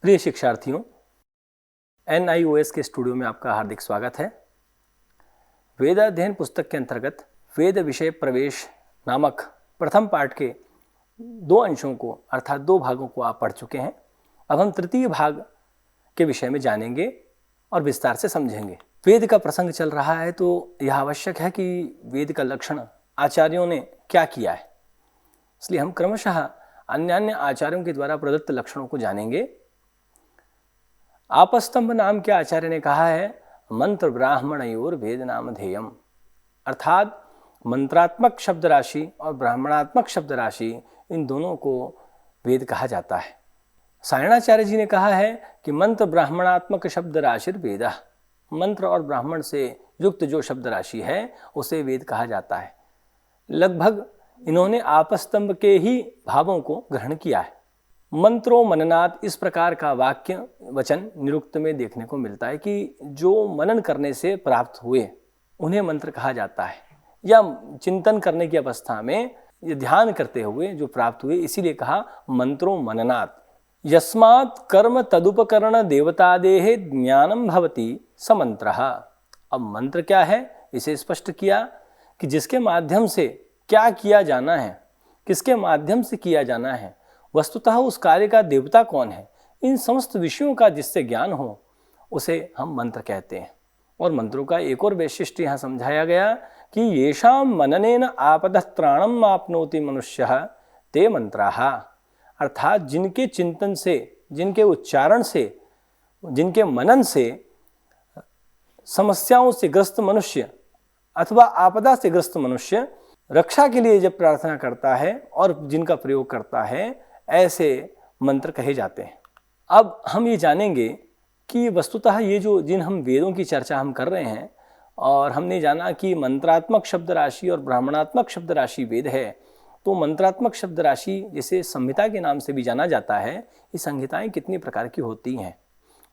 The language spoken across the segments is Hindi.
प्रिय शिक्षार्थियों, NIOS के स्टूडियो में आपका हार्दिक स्वागत है। वेदाध्ययन पुस्तक के अंतर्गत वेद विषय प्रवेश नामक प्रथम पाठ के 2 अंशों को अर्थात 2 भागों को आप पढ़ चुके हैं। अब हम तृतीय भाग के विषय में जानेंगे और विस्तार से समझेंगे। वेद का प्रसंग चल रहा है तो यह आवश्यक है कि वेद का लक्षण आचार्यों ने क्या किया है, इसलिए हम क्रमशः अन्य आचार्यों के द्वारा प्रदत्त लक्षणों को जानेंगे। आपस्तंभ नाम के आचार्य ने कहा है मंत्र ब्राह्मणयोर वेद नामधेयम, अर्थात मंत्रात्मक शब्द राशि और ब्राह्मणात्मक शब्द राशि इन दोनों को वेद कहा जाता है। सायणाचार्य जी ने कहा है कि मंत्र ब्राह्मणात्मक शब्द राशि वेद, मंत्र और ब्राह्मण से युक्त जो शब्द राशि है उसे वेद कहा जाता है। लगभग इन्होंने आपस्तंभ के ही भावों को ग्रहण किया है। मंत्रो मननात् इस प्रकार का वाक्य वचन निरुक्त में देखने को मिलता है कि जो मनन करने से प्राप्त हुए उन्हें मंत्र कहा जाता है, या चिंतन करने की अवस्था में ध्यान करते हुए जो प्राप्त हुए, इसीलिए कहा मंत्रो मननात्। यस्मात् कर्म तदुपकरण देवतादेह ज्ञानम भवति स मंत्रः। अब मंत्र क्या है इसे स्पष्ट किया कि जिसके माध्यम से क्या किया जाना है, किसके माध्यम से किया जाना है, वस्तुतः उस कार्य का देवता कौन है, इन समस्त विषयों का जिससे ज्ञान हो उसे हम मंत्र कहते हैं। और मंत्रों का एक और वैशिष्ट्य यहाँ समझाया गया कि येषाम मननेन आपदः त्राणम आपनोति मनुष्यः ते मंत्राः, अर्थात जिनके चिंतन से, जिनके उच्चारण से, जिनके मनन से समस्याओं से ग्रस्त मनुष्य अथवा आपदा से ग्रस्त मनुष्य रक्षा के लिए जब प्रार्थना करता है और जिनका प्रयोग करता है, ऐसे मंत्र कहे जाते हैं। अब हम ये जानेंगे कि वस्तुतः ये जो जिन हम वेदों की चर्चा हम कर रहे हैं, और हमने जाना कि मंत्रात्मक शब्द राशि और ब्राह्मणात्मक शब्द राशि वेद है, तो मंत्रात्मक शब्द राशि जिसे संहिता के नाम से भी जाना जाता है, ये संहिताएं कितनी प्रकार की होती हैं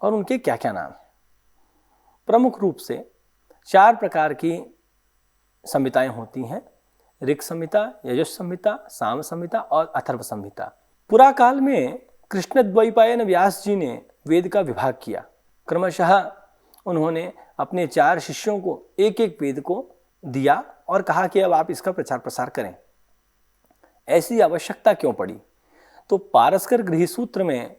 और उनके क्या क्या नाम हैं। प्रमुख रूप से 4 प्रकार की संहिताएं होती हैं: ऋक् संहिता, यजुः संहिता, साम संहिता और अथर्व संहिता। पुराकाल में कृष्णद्वैपायन व्यास जी ने वेद का विभाग किया। क्रमशः उन्होंने अपने 4 शिष्यों को एक एक वेद को दिया और कहा कि अब आप इसका प्रचार प्रसार करें। ऐसी आवश्यकता क्यों पड़ी? तो पारस्कर गृहसूत्र में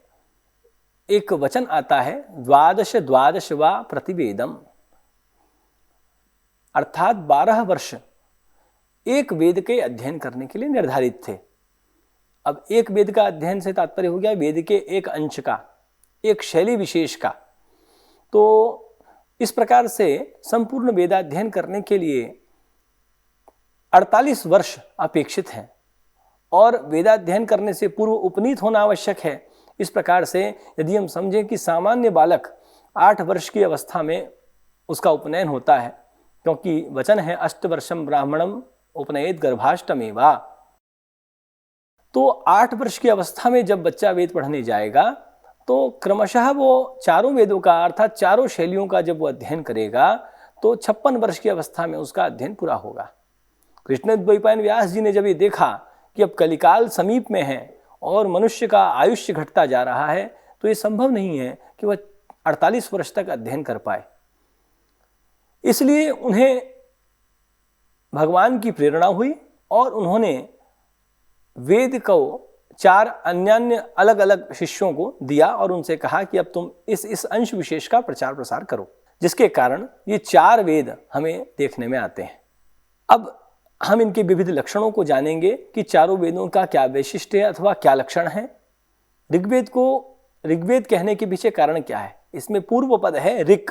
एक वचन आता है, द्वादश वा प्रतिवेदम, अर्थात 12 वर्ष एक वेद के अध्ययन करने के लिए निर्धारित थे। अब एक वेद का अध्ययन से तात्पर्य हो गया वेद के एक अंश का, एक शैली विशेष का। तो इस प्रकार से संपूर्ण वेदाध्ययन करने के लिए 48 वर्ष अपेक्षित हैं और वेदाध्ययन करने से पूर्व उपनीत होना आवश्यक है। इस प्रकार से यदि हम समझें कि सामान्य बालक 8 वर्ष की अवस्था में उसका उपनयन होता है, क्योंकि वचन है अष्टवर्षम ब्राह्मणम उपनयेत गर्भाष्टमेवा, तो 8 वर्ष की अवस्था में जब बच्चा वेद पढ़ने जाएगा तो क्रमशः वो चारों वेदों का अर्थात चारों शैलियों का जब वो अध्ययन करेगा तो 56 वर्ष की अवस्था में उसका अध्ययन पूरा होगा। कृष्णद्वैपायन व्यास जी ने जब ये देखा कि अब कलिकाल समीप में है और मनुष्य का आयुष्य घटता जा रहा है, तो ये संभव नहीं है कि वह 48 वर्ष तक अध्ययन कर पाए। इसलिए उन्हें भगवान की प्रेरणा हुई और उन्होंने वेद को 4 अन्य अलग अलग शिष्यों को दिया और उनसे कहा कि अब तुम इस अंश विशेष का प्रचार प्रसार करो, जिसके कारण ये 4 वेद हमें देखने में आते हैं। अब हम इनके विविध लक्षणों को जानेंगे कि चारों वेदों का क्या वैशिष्ट्य है अथवा क्या लक्षण है। ऋग्वेद को ऋग्वेद कहने के पीछे कारण क्या है? इसमें पूर्व पद है ऋक्,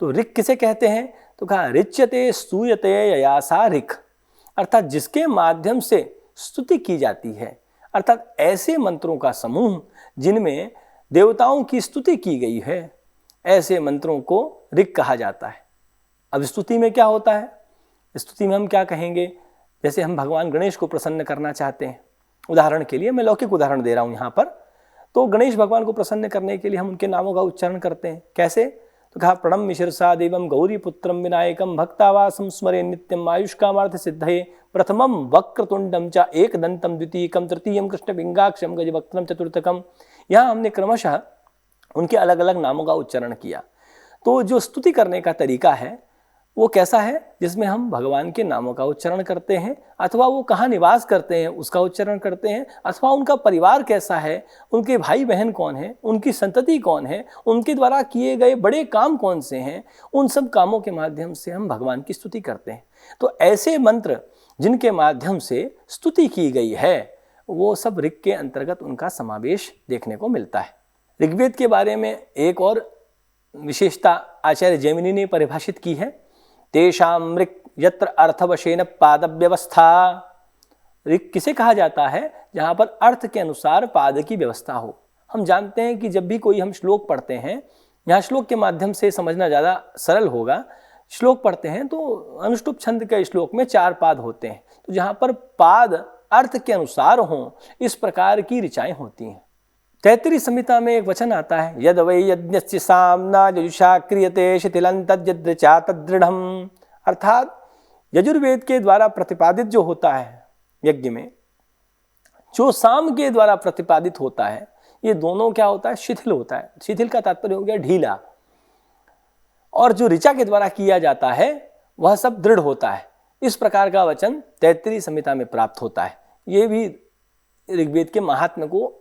तो ऋक् किसे कहते हैं? तो कहा ऋच्यते स्तूयते ययासा ऋक्, अर्थात जिसके माध्यम से स्तुति की जाती है, अर्थात ऐसे मंत्रों का समूह जिनमें देवताओं की स्तुति की गई है, ऐसे मंत्रों को ऋक् कहा जाता है। अब स्तुति में क्या होता है? स्तुति में हम क्या कहेंगे? जैसे हम भगवान गणेश को प्रसन्न करना चाहते हैं, उदाहरण के लिए मैं लौकिक उदाहरण दे रहा हूं यहाँ पर, तो गणेश भगवान को प्रसन्न करने के लिए हम उनके नामों का उच्चारण करते हैं। कैसे? तो कहा प्रणम्य शिरसा देवं गौरीपुत्रं विनायकं भक्तावासं स्मरे नित्यं आयुष्कामार्थ सिद्धये प्रथमं वक्रतुंडम च एकदंतं द्वितीयकं तृतीयं कृष्णपिंगाक्षं गजवक्त्रं चतुर्थकम। यहाँ हमने क्रमशः उनके अलग अलग नामों का उच्चारण किया। तो जो स्तुति करने का तरीका है वो कैसा है, जिसमें हम भगवान के नामों का उच्चारण करते हैं, अथवा वो कहाँ निवास करते हैं उसका उच्चारण करते हैं, अथवा उनका परिवार कैसा है, उनके भाई बहन कौन है, उनकी संतति कौन है, उनके द्वारा किए गए बड़े काम कौन से हैं, उन सब कामों के माध्यम से हम भगवान की स्तुति करते हैं। तो ऐसे मंत्र जिनके माध्यम से स्तुति की गई है वो सब ऋग के अंतर्गत उनका समावेश देखने को मिलता है। ऋग्वेद के बारे में एक और विशेषता आचार्य जैमिनी ने परिभाषित की है, तेषां ऋक् यत्र अर्थवशेन पाद व्यवस्था। ऋक् किसे कहा जाता है, जहाँ पर अर्थ के अनुसार पाद की व्यवस्था हो। हम जानते हैं कि जब भी कोई हम श्लोक पढ़ते हैं, यहाँ श्लोक के माध्यम से समझना ज़्यादा सरल होगा, श्लोक पढ़ते हैं तो अनुष्टुप छंद के श्लोक में 4 पाद होते हैं। तो जहाँ पर पाद अर्थ के अनुसार हों, इस प्रकार की ऋचाएँ होती हैं। तैत्तिरीय संहिता में एक वचन आता है, यद वै यज्ञस्य साम्ना यजुषा क्रियते शिथिलं तद्यद्रिचा तद्दृढ़म्। अर्थात यजुर्वेद के द्वारा प्रतिपादित जो होता है यज्ञ में, जो साम के द्वारा प्रतिपादित होता है, ये दोनों क्या होता है, शिथिल होता है। शिथिल का तात्पर्य हो गया ढीला, और जो ऋचा के द्वारा किया जाता है वह सब दृढ़ होता है। इस प्रकार का वचन तैत्तिरीय संहिता में प्राप्त होता है। ये भी ऋग्वेद के महात्म्य को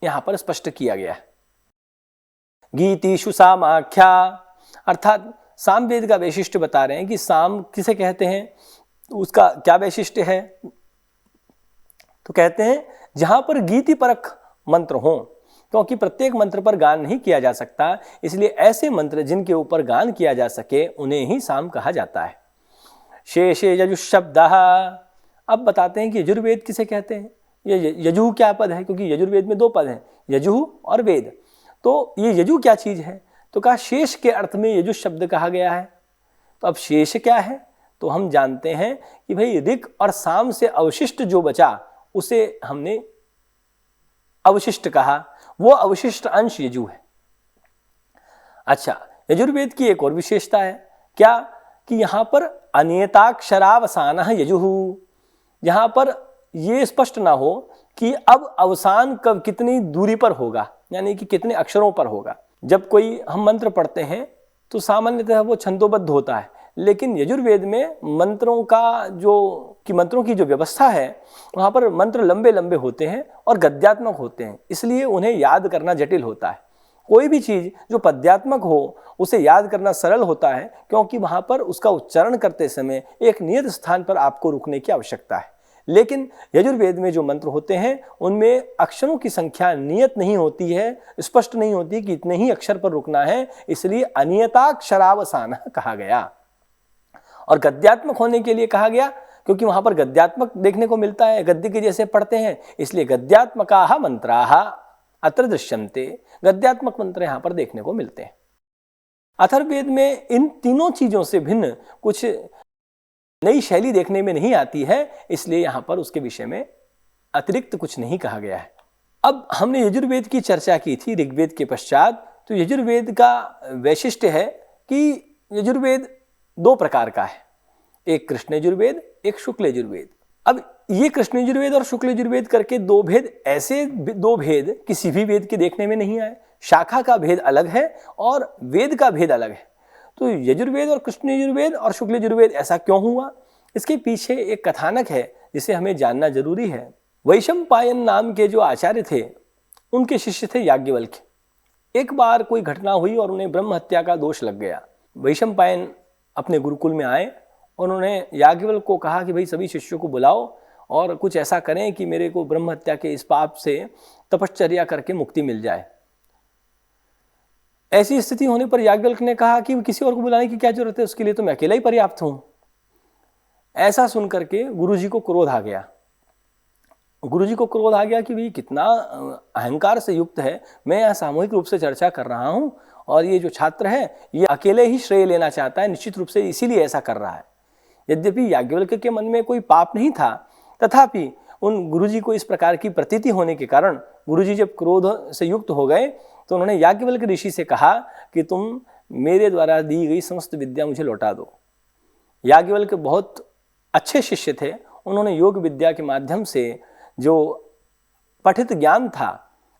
यहाँ पर स्पष्ट किया गया है। गीतिषु सामाख्या, अर्थात सामवेद का वैशिष्ट्य बता रहे हैं कि साम किसे कहते हैं, उसका क्या वैशिष्ट्य है। तो कहते हैं जहाँ पर गीति परक मंत्र हों, क्योंकि प्रत्येक मंत्र पर गान नहीं किया जा सकता, इसलिए ऐसे मंत्र जिनके ऊपर गान किया जा सके उन्हें ही साम कहा जाता है। शेषे यजुशब्दः, अब बताते हैं कि यजुर्वेद किसे कहते हैं। ये यजुः क्या पद है, क्योंकि यजुर्वेद में 2 पद हैं, यजुः और वेद। तो ये यजुः क्या चीज़ है, तो कहा शेष के अर्थ में यजुः शब्द कहा गया है। तो अब शेष क्या है, तो हम जानते हैं कि भाई ऋक् और साम से अवशिष्ट जो बचा उसे हमने अवशिष्ट कहा, वो अवशिष्ट अंश यजुः है। अच्छा, यजुर्वेद की एक और विशेषता है क्या, कि यहाँ पर अनियताक्षरावसानः यजुः। यहाँ पर ये स्पष्ट ना हो कि अब अवसान कब कितनी दूरी पर होगा, यानी कि कितने अक्षरों पर होगा। जब कोई हम मंत्र पढ़ते हैं तो सामान्यतः वो छंदोबद्ध होता है, लेकिन यजुर्वेद में मंत्रों की जो व्यवस्था है, वहाँ पर मंत्र लंबे लंबे होते हैं और गद्यात्मक होते हैं, इसलिए उन्हें याद करना जटिल होता है। कोई भी चीज़ जो पद्यात्मक हो उसे याद करना सरल होता है, क्योंकि वहाँ पर उसका उच्चारण करते समय एक नियत स्थान पर आपको रुकने की आवश्यकता है। लेकिन यजुर्वेद में जो मंत्र होते हैं उनमें अक्षरों की संख्या नियत नहीं होती है, स्पष्ट नहीं होती कि इतने ही अक्षर पर रुकना है, इसलिए अनियताक्षरावसान कहा गया। और गद्यात्मक होने के लिए कहा गया क्योंकि वहां पर गद्यात्मक देखने को मिलता है, गद्य के जैसे पढ़ते हैं, इसलिए गद्यात्मकाः मंत्राः अत्र दृश्यन्ते। गद्यात्मक मंत्र यहाँ पर देखने को मिलते हैं। अथर्ववेद में इन तीनों चीजों से भिन्न कुछ नई शैली देखने में नहीं आती है, इसलिए यहाँ पर उसके विषय में अतिरिक्त कुछ नहीं कहा गया है। अब हमने यजुर्वेद की चर्चा की थी ऋग्वेद के पश्चात, तो यजुर्वेद का वैशिष्ट्य है कि यजुर्वेद 2 प्रकार का है, एक कृष्ण यजुर्वेद, एक शुक्ल यजुर्वेद। अब ये कृष्ण यजुर्वेद और शुक्ल यजुर्वेद करके 2 भेद, ऐसे 2 भेद किसी भी वेद के देखने में नहीं आए। शाखा का भेद अलग है और वेद का भेद अलग है। तो यजुर्वेद और कृष्ण यजुर्वेद और शुक्ल यजुर्वेद ऐसा क्यों हुआ, इसके पीछे एक कथानक है जिसे हमें जानना जरूरी है। वैशंपायन नाम के जो आचार्य थे, उनके शिष्य थे याज्ञवल्क्य। एक बार कोई घटना हुई और उन्हें ब्रह्म हत्या का दोष लग गया। वैशंपायन अपने गुरुकुल में आए और उन्होंने याज्ञवल्क्य को कहा कि भाई सभी शिष्यों को बुलाओ और कुछ ऐसा करें कि मेरे को ब्रह्म हत्या के इस पाप से तपश्चर्या करके मुक्ति मिल जाए। ऐसी स्थिति होने पर याज्ञवल्क्य ने कहा कि किसी और को बुलाने की क्या जरूरत है, उसके लिए तो मैं अकेला ही पर्याप्त हूं। ऐसा सुनकर के गुरुजी को क्रोध आ गया। गुरुजी को क्रोध आ गया कि भाई कितना अहंकार से युक्त है, मैं यहाँ सामूहिक रूप से चर्चा कर रहा हूं और ये जो छात्र है ये अकेले ही श्रेय लेना चाहता है, निश्चित रूप से इसीलिए ऐसा कर रहा है। यद्यपि याज्ञवल्क्य के मन में कोई पाप नहीं था, तथापि उन गुरुजी को इस प्रकार की प्रतीति होने के कारण गुरुजी जब क्रोध से युक्त हो गए तो उन्होंने याज्ञवल्क्य ऋषि से कहा कि तुम मेरे द्वारा दी गई समस्त विद्या मुझे लौटा दो। याज्ञवल्क्य बहुत अच्छे शिष्य थे। उन्होंने योग विद्या के माध्यम से जो पठित ज्ञान था,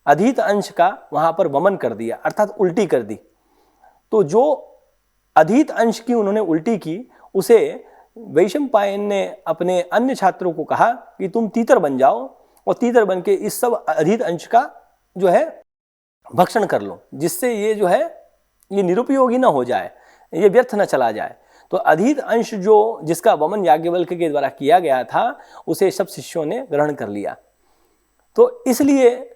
अधीत अंश का वहाँ पर वमन कर दिया, अर्थात उल्टी कर दी। तो जो अधीत अंश की उन्होंने उल्टी की, उसे वैशंपायन ने अपने अन्य छात्रों को कहा कि तुम तीतर बन जाओ और तीतर बन के इस सब अधीत अंश का जो है भक्षण कर लो, जिससे ये जो है ये निरुपयोगी न हो जाए, ये व्यर्थ न चला जाए। तो अधीत अंश जो जिसका वमन याज्ञवल्क्य के द्वारा किया गया था, उसे सब शिष्यों ने ग्रहण कर लिया। तो इसलिए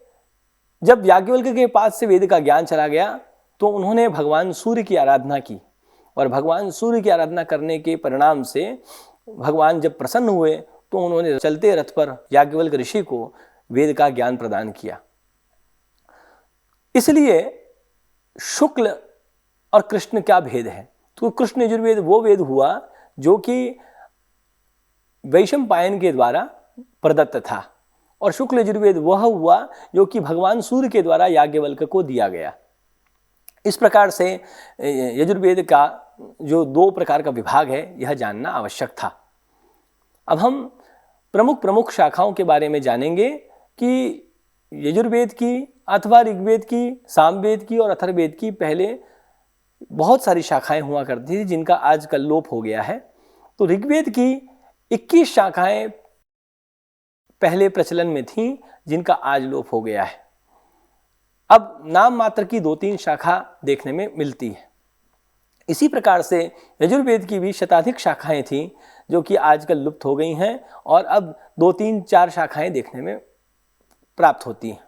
जब याज्ञवल्क्य के पास से वेद का ज्ञान चला गया तो उन्होंने भगवान सूर्य की आराधना की, और भगवान सूर्य की आराधना करने के परिणाम से भगवान जब प्रसन्न हुए तो उन्होंने चलते रथ पर याज्ञवल्क्य ऋषि को वेद का ज्ञान प्रदान किया। इसलिए शुक्ल और कृष्ण क्या भेद है? तो कृष्ण यजुर्वेद वो वेद हुआ जो कि वैशंपायन के द्वारा प्रदत्त था, और शुक्ल यजुर्वेद वह हुआ जो कि भगवान सूर्य के द्वारा याज्ञवल्क्य को दिया गया। इस प्रकार से यजुर्वेद का जो दो प्रकार का विभाग है, यह जानना आवश्यक था। अब हम प्रमुख शाखाओं के बारे में जानेंगे कि यजुर्वेद की अथवा ऋग्वेद की, सामवेद की और अथर्ववेद की पहले बहुत सारी शाखाएं हुआ करती थी, जिनका आजकल लोप हो गया है। तो ऋग्वेद की 21 शाखाएं पहले प्रचलन में थीं, जिनका आज लोप हो गया है। अब नाम मात्र की 2-3 शाखा देखने में मिलती है। इसी प्रकार से यजुर्वेद की भी शताधिक शाखाएं थीं, जो कि आजकल लुप्त हो गई हैं, और अब 2-3-4 शाखाएं देखने में प्राप्त होती हैं।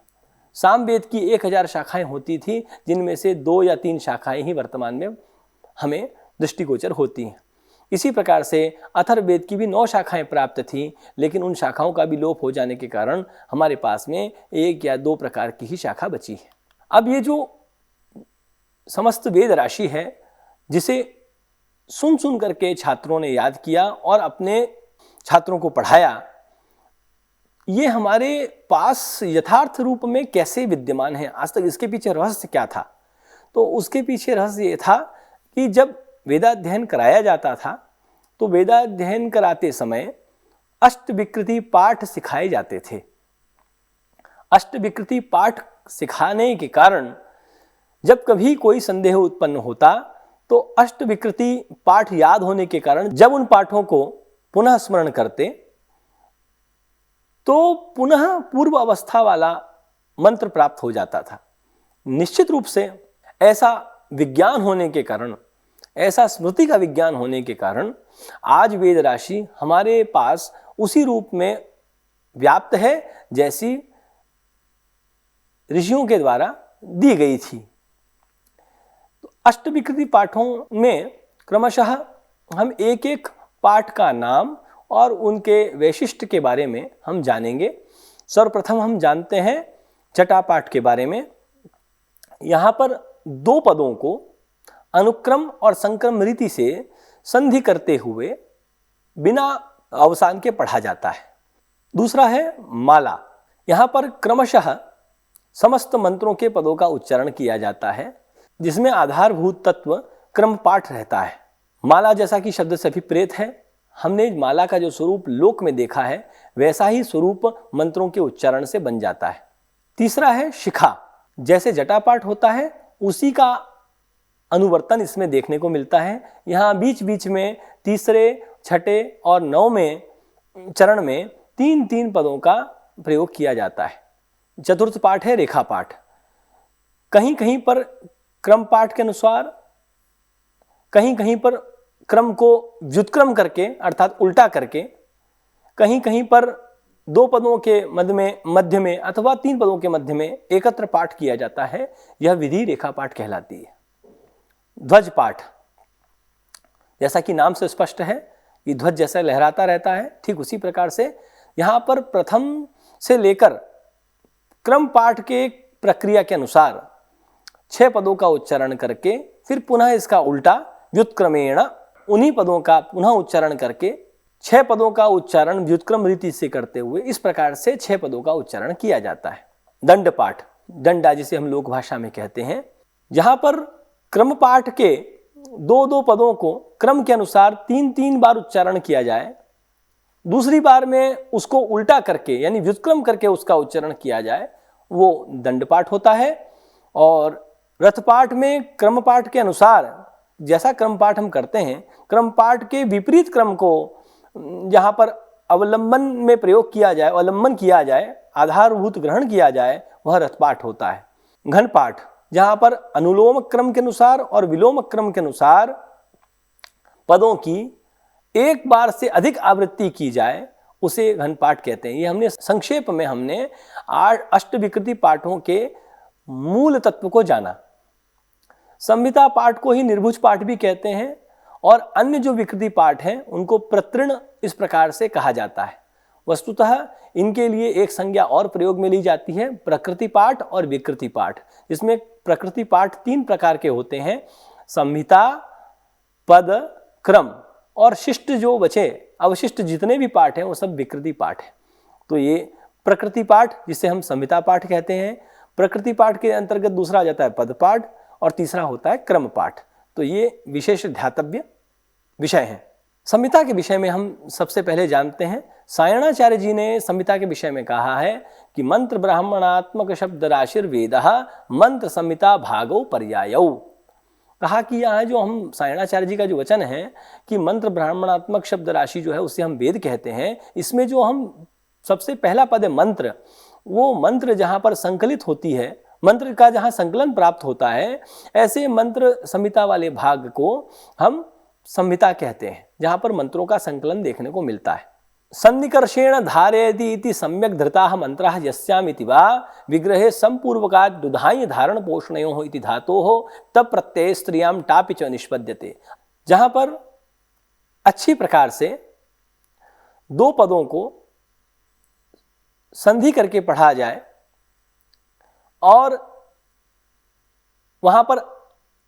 सामवेद की 1000 शाखाएं होती थी, जिनमें से 2 या 3 शाखाएं ही वर्तमान में हमें दृष्टिगोचर होती हैं। इसी प्रकार से अथर्ववेद की भी 9 शाखाएं प्राप्त थीं, लेकिन उन शाखाओं का भी लोप हो जाने के कारण हमारे पास में 1 या 2 प्रकार की ही शाखा बची है। अब ये जो समस्त वेद राशि है, जिसे सुन करके छात्रों ने याद किया और अपने छात्रों को पढ़ाया, ये हमारे पास यथार्थ रूप में कैसे विद्यमान है, आज तक इसके पीछे रहस्य क्या था? तो उसके पीछे रहस्य ये था कि जब वेदाध्ययन कराया जाता था, तो वेदाध्ययन कराते समय अष्टविकृति पाठ सिखाए जाते थे। अष्टविकृति पाठ सिखाने के कारण जब कभी कोई संदेह उत्पन्न होता, तो अष्टविकृति पाठ याद होने के कारण जब उन पाठों को पुनः स्मरण करते, तो पुनः पूर्व अवस्था वाला मंत्र प्राप्त हो जाता था। निश्चित रूप से ऐसा विज्ञान होने के कारण, ऐसा स्मृति का विज्ञान होने के कारण आज वेद राशि हमारे पास उसी रूप में व्याप्त है जैसी ऋषियों के द्वारा दी गई थी। तो अष्टविकृति पाठों में क्रमशः हम एक एक पाठ का नाम और उनके वैशिष्ट्य के बारे में हम जानेंगे। सर्वप्रथम हम जानते हैं जटा पाठ के बारे में। यहाँ पर 2 पदों को अनुक्रम और संक्रम रीति से संधि करते हुए बिना अवसान के पढ़ा जाता है। दूसरा है माला। यहाँ पर क्रमशः समस्त मंत्रों के पदों का उच्चारण किया जाता है, जिसमें आधारभूत तत्व क्रम पाठ रहता है। माला जैसा कि शब्द से अभिप्रेत है, हमने माला का जो स्वरूप लोक में देखा है, वैसा ही स्वरूप मंत्रों के उच्चारण से बन जाता है। तीसरा है शिखा। जैसे जटा पाठ होता है, उसी का अनुवर्तन इसमें देखने को मिलता है। यहाँ बीच बीच में तीसरे, छठे और 9वें चरण में 3-3 पदों का प्रयोग किया जाता है। चतुर्थ पाठ है रेखा पाठ। कहीं कहीं पर क्रम पाठ के अनुसार, कहीं कहीं पर क्रम को व्युत्क्रम करके अर्थात उल्टा करके, कहीं कहीं पर 2 पदों के मध्य में अथवा 3 पदों के मध्य में एकत्र पाठ किया जाता है। यह विधि रेखा पाठ कहलाती है। ध्वज पाठ, जैसा कि नाम से स्पष्ट है कि ध्वज जैसा लहराता रहता है, ठीक उसी प्रकार से यहाँ पर प्रथम से लेकर क्रम पाठ के प्रक्रिया के अनुसार 6 पदों का उच्चारण करके फिर पुनः इसका उल्टा व्युत्क्रमेण उन्हीं पदों का पुनः उच्चारण करके 6 पदों का उच्चारण व्युत्क्रम रीति से करते हुए इस प्रकार से 6 पदों का उच्चारण किया जाता है। दंड पाठ, डंडा जिसे हम लोक भाषा में कहते हैं, जहां पर क्रम पाठ के दो दो पदों को क्रम के अनुसार 3-3 बार उच्चारण किया जाए, दूसरी बार में उसको उल्टा करके यानी व्युत्क्रम करके उसका उच्चारण किया जाए, वो दंड पाठ होता है। और रथ पाठ में क्रम पाठ के अनुसार जैसा क्रम पाठ हम करते हैं, क्रम पाठ के विपरीत क्रम को जहाँ पर अवलंबन में प्रयोग किया जाए, अवलंबन किया जाए, आधारभूत ग्रहण किया जाए, वह रथ पाठ होता है। घन पाठ जहाँ पर अनुलोम क्रम के अनुसार और विलोम क्रम के अनुसार पदों की एक बार से अधिक आवृत्ति की जाए, उसे घन पाठ कहते हैं। ये हमने संक्षेप में हमने 8 अष्टविकृति पाठों के मूल तत्व को जाना। संहिता पाठ को ही निर्भुज पाठ भी कहते हैं और अन्य जो विकृति पाठ हैं उनको प्रतृण इस प्रकार से कहा जाता है। वस्तुतः इनके लिए एक संज्ञा और प्रयोग में ली जाती है, प्रकृति पाठ और विकृति पाठ, जिसमें प्रकृति पाठ 3 प्रकार के होते हैं, संहिता, पद, क्रम, और शिष्ट जो बचे अवशिष्ट जितने भी पाठ हैं वो सब विकृति पाठ है। तो ये प्रकृति पाठ जिसे हम संहिता पाठ कहते हैं, प्रकृति पाठ के अंतर्गत दूसरा आ जाता है पद पाठ और तीसरा होता है क्रम पाठ। तो ये विशेष ध्यातव्य विषय है। संहिता के विषय में हम सबसे पहले जानते हैं, सायणाचार्य जी ने संहिता के विषय में कहा है कि मंत्र ब्राह्मणात्मक शब्द राशिर वेदः मंत्र संहिता भागो पर्यायौ। कहा कि यहाँ जो हम सायणाचार्य जी का जो वचन है कि मंत्र ब्राह्मणात्मक शब्द राशि जो है उसे हम वेद कहते हैं, इसमें जो हम सबसे पहला पद है मंत्र, वो मंत्र जहाँ पर संकलित होती है, मंत्र का जहाँ संकलन प्राप्त होता है, ऐसे मंत्र संहिता वाले भाग को हम संहिता कहते हैं, जहाँ पर मंत्रों का संकलन देखने को मिलता है। सन्निकर्षेण धारयति इति सम्यक् धृताः मंत्राः यस्याम् इति वा विग्रहे संपूर्वकात् दुधाय धारण पोषणयोः इति धातोः तब प्रत्यय स्त्रियां टापि च निष्पद्यते। जहाँ पर अच्छी प्रकार से 2 पदों को संधि करके पढ़ा जाए और वहाँ पर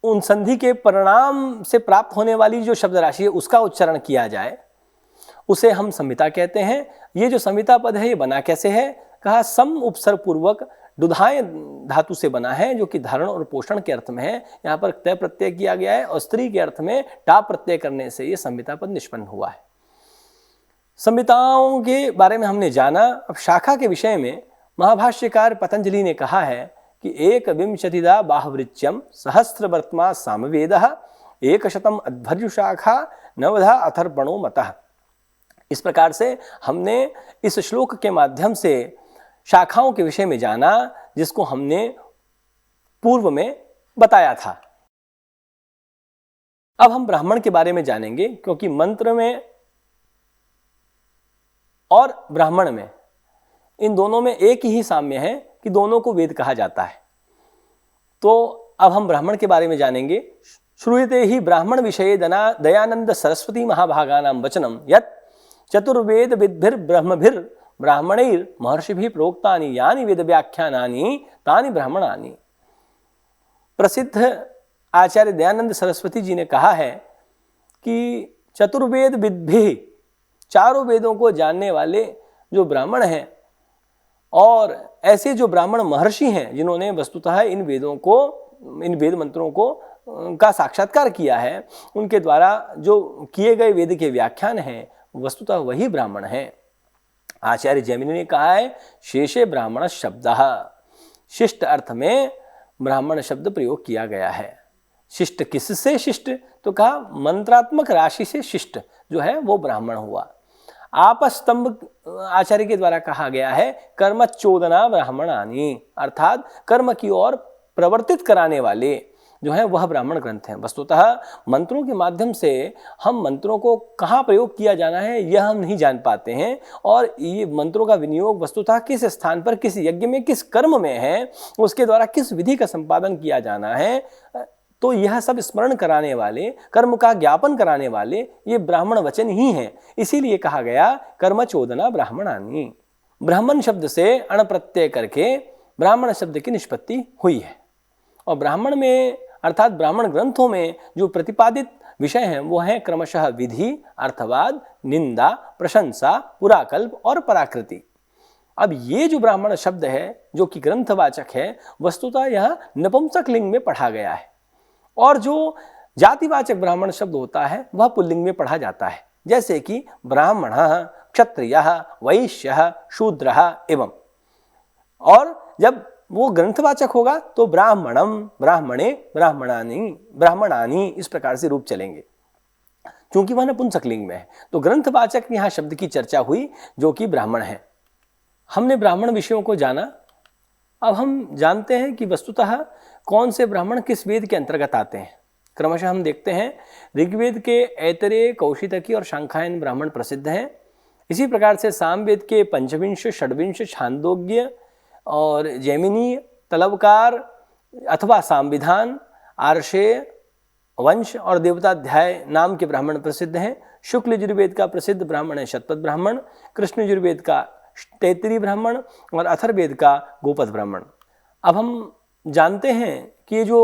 उन संधि के परिणाम से प्राप्त होने वाली जो शब्द राशि है उसका उच्चारण किया जाए, उसे हम संहिता कहते हैं। ये जो संहिता पद है ये बना कैसे है? कहा सम उपसर्ग पूर्वक दुधाय धातु से बना है, जो कि धारण और पोषण के अर्थ में है। यहाँ पर तय प्रत्यय किया गया है और स्त्री के अर्थ में टाप प्रत्यय करने से ये संहिता पद निष्पन्न हुआ है। संहिताओं के बारे में हमने जाना। अब शाखा के विषय में महाभाष्यकार पतंजलि ने कहा है कि 1विंशतिदा बाहवृच्यम सहस्रवर्त्मा सामवेदः 100 अध्वर्युशाखा 9 अथर्पणो मतः। इस प्रकार से हमने इस श्लोक के माध्यम से शाखाओं के विषय में जाना, जिसको हमने पूर्व में बताया था। अब हम ब्राह्मण के बारे में जानेंगे, क्योंकि मंत्र में और ब्राह्मण में इन दोनों में एक ही साम्य है कि दोनों को वेद कहा जाता है। तो अब हम ब्राह्मण के बारे में जानेंगे। श्रूयते ही ब्राह्मण विषये दयानंद सरस्वती महाभागानां वचनम यत् चतुर्वेद विद्भिर ब्रह्मभिर ब्राह्मणैर महर्षिभिः प्रोक्तानि यानि वेद व्याख्यानानि तानि ब्राह्मणानि। प्रसिद्ध आचार्य दयानंद सरस्वती जी ने कहा है कि चतुर्वेद विद्भिः, चारों वेदों को जानने वाले जो ब्राह्मण हैं और ऐसे जो ब्राह्मण महर्षि हैं जिन्होंने वस्तुतः इन वेदों को, इन वेद मंत्रों को का साक्षात्कार किया है, उनके द्वारा जो किए गए वेद के व्याख्यान हैं वस्तुतः वही ब्राह्मण है। आचार्य जैमिनी ने कहा है शेषे ब्राह्मण शब्दः, शिष्ट अर्थ में ब्राह्मण शब्द प्रयोग किया गया है। शिष्ट किससे शिष्ट? तो कहा मंत्रात्मक राशि से शिष्ट जो है वो ब्राह्मण हुआ। आपस्तंभ आचार्य के द्वारा कहा गया है कर्मचोदना ब्राह्मणानि, अर्थात कर्म की ओर प्रवर्तित कराने वाले जो है वह ब्राह्मण ग्रंथ हैं। वस्तुतः मंत्रों के माध्यम से हम मंत्रों को कहाँ प्रयोग किया जाना है यह हम नहीं जान पाते हैं, और ये मंत्रों का विनियोग वस्तुतः किस स्थान पर, किस यज्ञ में, किस कर्म में है, उसके द्वारा किस विधि का संपादन किया जाना है, तो यह सब स्मरण कराने वाले, कर्म का ज्ञापन कराने वाले ये ब्राह्मण वचन ही हैं। इसीलिए कहा गया कर्मचोदना ब्राह्मणानि। ब्राह्मण शब्द से अण प्रत्यय करके ब्राह्मण शब्द की निष्पत्ति हुई है। और ब्राह्मण में अर्थात ब्राह्मण ग्रंथों में जो प्रतिपादित विषय हैं वो हैं क्रमशः विधि, अर्थवाद, निंदा, प्रशंसा, पुराकल्प और पराकृति। अब ये जो ब्राह्मण शब्द है जो कि ग्रंथवाचक है, वस्तुतः यह नपुंसक लिंग में पढ़ा गया है और जो जातिवाचक ब्राह्मण शब्द होता है वह पुल्लिंग में पढ़ा जाता है, जैसे कि ब्राह्मणः, क्षत्रियः, वैश्यः, शूद्रः एवं। और जब वो ग्रंथवाचक होगा तो ब्राह्मणम, ब्राह्मणे, ब्राह्मणानि, ब्राह्मणानि इस प्रकार से रूप चलेंगे, क्योंकि वह नपुंसक लिंग में है। तो ग्रंथवाचक यहाँ शब्द की चर्चा हुई जो कि ब्राह्मण है। हमने ब्राह्मण विषयों को जाना। अब हम जानते हैं कि वस्तुतः कौन से ब्राह्मण किस वेद के अंतर्गत आते हैं। क्रमशः हम देखते हैं ऋग्वेद के ऐतरेय, कौशितकी और शांखायन ब्राह्मण प्रसिद्ध हैं। इसी प्रकार से सामवेद के पंचविंश, षड्विंश, छांदोग्य और जैमिनी, तलवकार अथवा संविधान, आर्षेय, वंश और देवताध्याय नाम के ब्राह्मण प्रसिद्ध हैं। शुक्ल यजुर्वेद का प्रसिद्ध ब्राह्मण है शतपथ ब्राह्मण, कृष्ण यजुर्वेद का तैत्तिरीय ब्राह्मण और अथर्ववेद का गोपथ ब्राह्मण। अब हम जानते हैं कि ये जो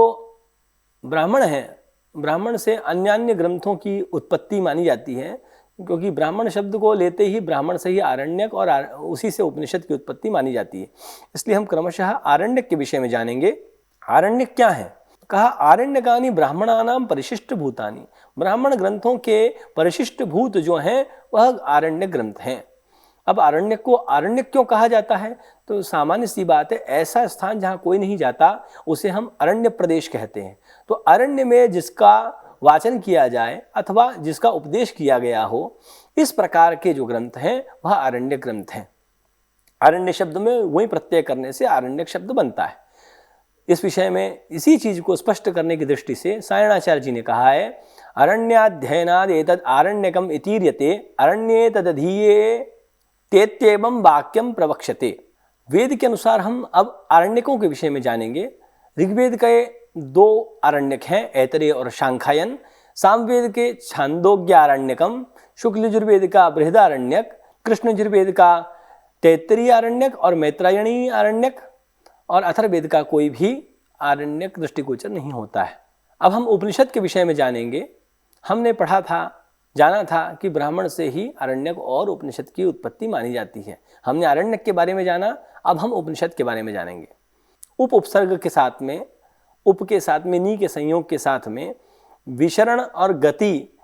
ब्राह्मण हैं, ब्राह्मण से अन्य ग्रंथों की उत्पत्ति मानी जाती है, क्योंकि ब्राह्मण शब्द को लेते ही ब्राह्मण से ही आरण्यक और उसी से उपनिषद की उत्पत्ति मानी जाती है। इसलिए हम क्रमशः आरण्यक के विषय में जानेंगे। आरण्यक क्या है? कहा आरण्यकानि ब्राह्मणानाम परिशिष्ट भूतानि। ब्राह्मण ग्रंथों के परिशिष्ट भूत जो हैं वह आरण्यक ग्रंथ हैं। अब आरण्यक को आरण्यक क्यों कहा जाता है? तो सामान्य सी बात है, ऐसा स्थान जहाँ कोई नहीं जाता उसे हम अरण्य प्रदेश कहते हैं। तो अरण्य में जिसका वाचन किया जाए अथवा जिसका उपदेश किया गया हो, इस प्रकार के जो ग्रंथ हैं वह आरण्यक ग्रंथ हैं। आरण्य शब्द में वही प्रत्यय करने से आरण्यक शब्द बनता है। इस विषय में इसी चीज को स्पष्ट करने की दृष्टि से सायणाचार्य जी ने कहा है, अरण्याध्ययनाद एतद आरण्यकम इतीर्यते अरण्ये तदधीये तेत्येवं वाक्यम प्रवक्ष्यते। वेद के अनुसार हम अब आरण्यकों के विषय में जानेंगे। ऋग्वेद के 2 आरण्यक हैं, ऐतरेय और शांखायन। सामवेद के छांदोग्य आरण्यकम, शुक्ल यजुर्वेद का बृहदारण्यक, कृष्ण यजुर्वेद का तैत्तिरीय आरण्यक और मैत्रायणी आरण्यक, और अथर्ववेद का कोई भी आरण्यक दृष्टिगोचर नहीं होता है। अब हम उपनिषद के विषय में जानेंगे। हमने पढ़ा था, जाना था कि ब्राह्मण से ही आरण्यक और उपनिषद की उत्पत्ति मानी जाती है। हमने आरण्यक के बारे में जाना, अब हम उपनिषद के बारे में जानेंगे। उपसर्ग के साथ में, उप के साथ में, नी के संयोग के साथ में विशरण और गति,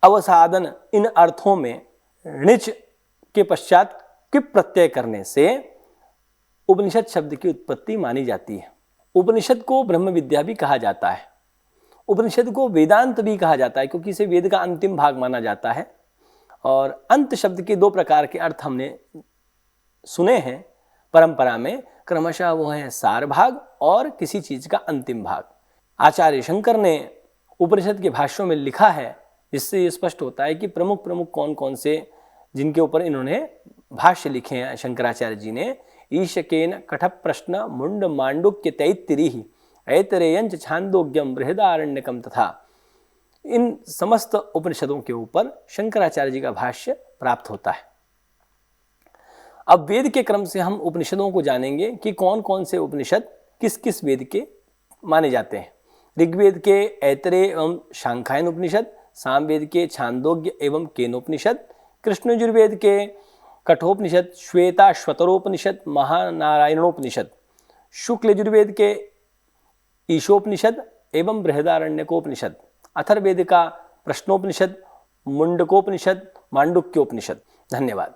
अवसादन, इन अर्थों में णिच के पश्चात किप प्रत्यय करने से उपनिषद शब्द की उत्पत्ति मानी जाती है। उपनिषद को ब्रह्म विद्या भी कहा जाता है। उपनिषद को वेदांत भी कहा जाता है, क्योंकि इसे वेद का अंतिम भाग माना जाता है। और अंत शब्द के 2 प्रकार के अर्थ हमने सुने हैं परंपरा में, क्रमशः वो है सार भाग और किसी चीज का अंतिम भाग। आचार्य शंकर ने उपनिषद के भाष्यों में लिखा है, जिससे ये स्पष्ट होता है कि प्रमुख कौन कौन से जिनके ऊपर इन्होंने भाष्य लिखे हैं शंकराचार्य जी ने। ईशकेन कठ प्रश्न मुंड मांडुक्य तैत्तिरीहि ऐतरेयंच छांदोग्यम बृहदारण्यकम तथा। इन समस्त उपनिषदों के ऊपर शंकराचार्य जी का भाष्य प्राप्त होता है। अब वेद के क्रम से हम उपनिषदों को जानेंगे कि कौन कौन से उपनिषद किस किस वेद के माने जाते हैं। ऋग्वेद के ऐतरेय एवं शांखायन उपनिषद, सामवेद के छांदोग्य एवं केनोपनिषद, कृष्ण यजुर्वेद के कठोपनिषद, श्वेताश्वतरोपनिषद, महानारायणोपनिषद, शुक्ल यजुर्वेद के ईशोपनिषद एवं बृहदारण्यकोपनिषद, अथर्ववेद का प्रश्नोपनिषद, मुंडकोपनिषद, मांडुक्योपनिषद। धन्यवाद।